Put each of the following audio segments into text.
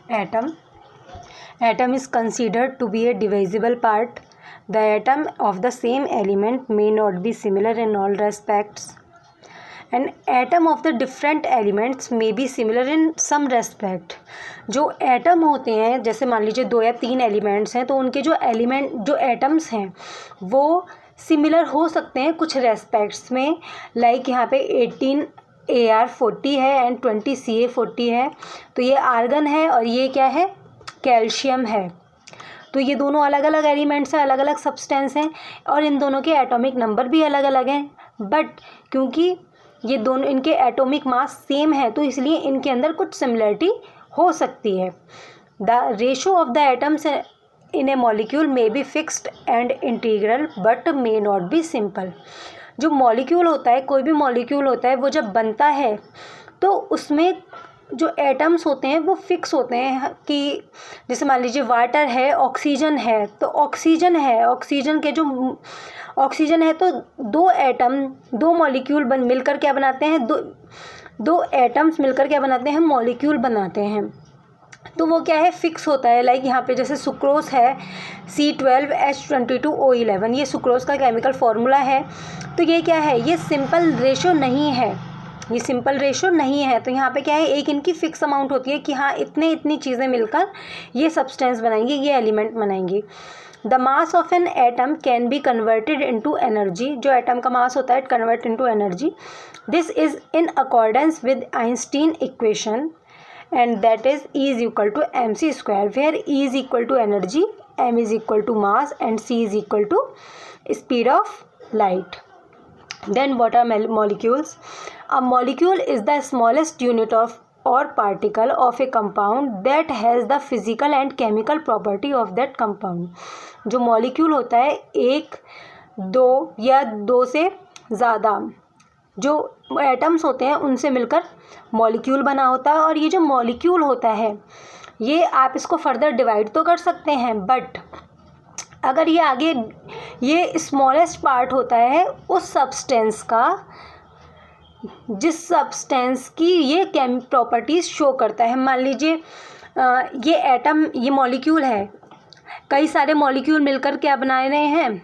Atom. Atom is considered to be a divisible part. The atom of the same element may not be similar in all respects. And atom of the different elements may be similar in some respect. जो atom होते हैं, जैसे मान लीजिए 2 या 3 elements हैं, तो उनके जो एटम्स हैं वो सिमिलर हो सकते हैं कुछ रेस्पेक्ट्स में. लाइक यहाँ पे 18 Ar40 है एंड 20 Ca40 है. तो ये आर्गन है और ये क्या है, कैल्शियम है. तो ये दोनों अलग अलग एलिमेंट्स हैं, अलग अलग सब्सटेंस हैं और इन दोनों के एटॉमिक नंबर भी अलग अलग हैं. बट क्योंकि ये दोनों, इनके एटॉमिक मास सेम है, तो इसलिए इनके अंदर कुछ सिमिलरिटी हो सकती है. The ratio of the atoms in A molecule may be fixed and integral but may not be simple. जो मॉलिक्यूल होता है, कोई भी मॉलिक्यूल होता है, वो जब बनता है तो उसमें जो एटम्स होते हैं वो फिक्स होते हैं. कि जैसे मान लीजिए वाटर है, ऑक्सीजन है, तो ऑक्सीजन है, ऑक्सीजन के जो ऑक्सीजन है तो 2 एटम, 2 मॉलिक्यूल मिलकर क्या बनाते हैं, दो एटम्स मिलकर क्या बनाते हैं, मॉलिक्यूल बनाते हैं. तो वो क्या है, फिक्स होता है. लाइक यहाँ पे जैसे सुक्रोज है C12H22O11, ये सुक्रोज का केमिकल फार्मूला है. तो ये क्या है, ये सिंपल रेशो नहीं है, ये सिंपल रेशो नहीं है. तो यहाँ पे क्या है, एक इनकी फिक्स अमाउंट होती है कि हाँ इतनी चीज़ें मिलकर ये सब्सटेंस बनाएंगी, ये एलिमेंट बनाएंगी. The mass of an atom can be converted into energy. जो एटम का मास होता है convert into energy. This is in accordance with Einstein equation and that is E is equal to mc², where E is equal to energy, m is equal to mass and c is equal to speed of light. Then what are molecules? A molecule is the smallest unit of or particle of a compound that has the physical and chemical property of that compound. जो molecule होता है, 1, 2 या 2 से ज़्यादा जो atoms होते हैं उनसे मिलकर मॉलिक्यूल बना होता है. और ये जो मॉलिक्यूल होता है, ये आप इसको फर्दर डिवाइड तो कर सकते हैं, बट अगर ये आगे ये स्मॉलेस्ट पार्ट होता है उस सब्सटेंस का जिस सब्सटेंस की ये प्रॉपर्टीज़ शो करता है. मान लीजिए ये एटम, ये मॉलिक्यूल है, कई सारे मॉलिक्यूल मिलकर क्या बना रहे हैं,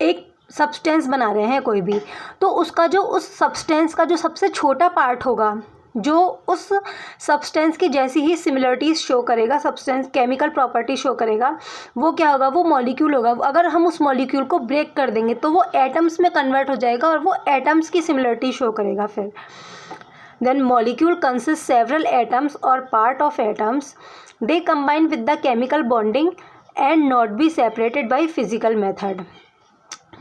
एक सब्सटेंस बना रहे हैं कोई भी. तो उसका जो उस सब्सटेंस का जो सबसे छोटा पार्ट होगा, जो उस सब्सटेंस की जैसी ही सिमिलरिटीज़ शो करेगा, सब्सटेंस केमिकल प्रॉपर्टी शो करेगा, वो क्या होगा, वो मॉलिक्यूल होगा. अगर हम उस मॉलिक्यूल को ब्रेक कर देंगे तो वो एटम्स में कन्वर्ट हो जाएगा और वो एटम्स की सिमिलरिटी शो करेगा. फिर then molecule consist several atoms और part of atoms. They combine with the chemical bonding and not be separated by physical method.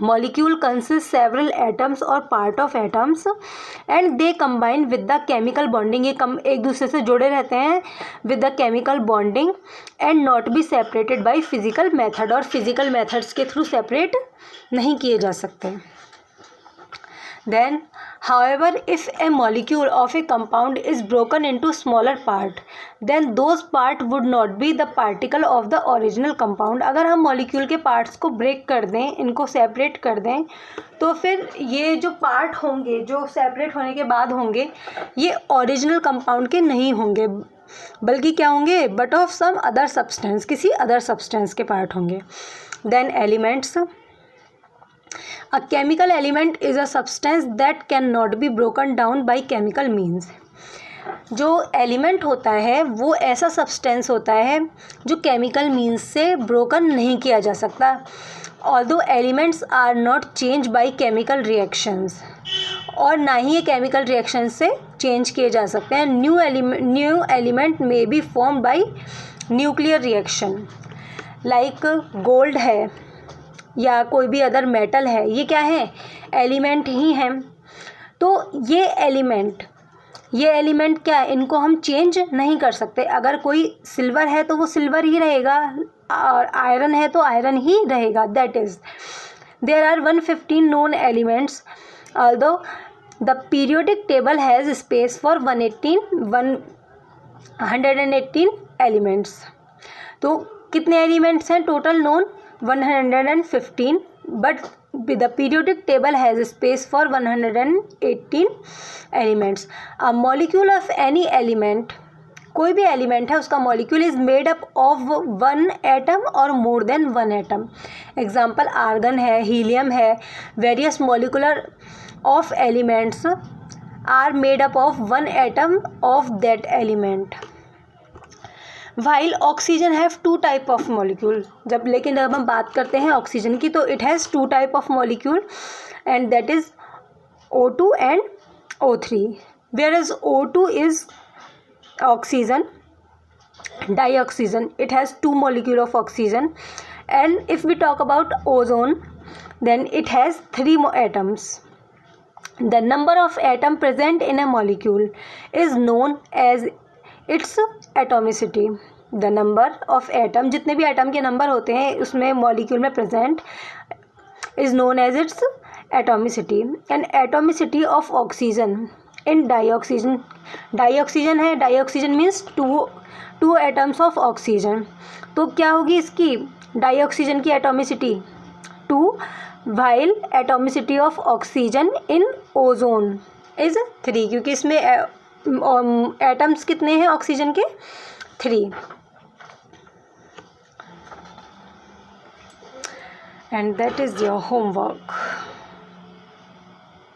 Molecule consists several atoms or part of atoms and they combine with the chemical bonding. ये एक दूसरे से जुड़े रहते हैं with the chemical bonding and not be separated by physical method. और physical methods के through separate नहीं किए जा सकते. Then, however, if a molecule of a compound is broken into smaller part, then those part would not be the particle of the original compound. अगर हम molecule के parts को break कर दें, इनको separate कर दें, तो फिर ये जो part होंगे, जो separate होने के बाद होंगे, ये original compound के नहीं होंगे, बल्कि क्या होंगे, but of some other substance, किसी other substance के part होंगे. Then elements. A chemical element is a substance that cannot be broken down by chemical means. जो एलिमेंट होता है वो ऐसा सब्सटेंस होता है जो केमिकल मीन्स से ब्रोकन नहीं किया जा सकता. Although elements are not change by chemical reactions. और ना ही ये केमिकल रिएक्शन से चेंज किए जा सकते हैं. New element may be form by nuclear reaction. Like gold है या कोई भी अदर मेटल है, ये क्या है, एलिमेंट ही हैं. तो ये एलिमेंट क्या है, इनको हम चेंज नहीं कर सकते. अगर कोई सिल्वर है तो वो सिल्वर ही रहेगा और आयरन है तो आयरन ही रहेगा. That is there are 115 known elements although the periodic table has space for 118 elements. तो कितने एलिमेंट्स हैं total known, 115, but the periodic table has space for 118 elements. A molecule of any element कोई भी element है उसका molecule is made up of one atom और more than one atom. Example argon है, helium है, various molecular of elements are made up of one atom of that element. While oxygen have two type of molecule, लेकिन जब हम बात करते हैं oxygen की तो it has two type of molecule and that is O2 and O3, whereas O2 is oxygen, dioxygen, it has two molecule of oxygen. And if we talk about ozone, then it has three atoms. The number of atom present in a molecule is known as its atomicity. The number of atom, जितने भी atom के number होते हैं उसमें molecule में present, is known as its atomicity. And atomicity of oxygen in dioxygen, dioxygen है, dioxygen means two atoms of oxygen, तो क्या होगी इसकी डाइऑक्सीजन की atomicity 2, while atomicity of oxygen in ozone is 3, क्योंकि इसमें एटम्स कितने हैं ऑक्सीजन के 3. And that is your homework.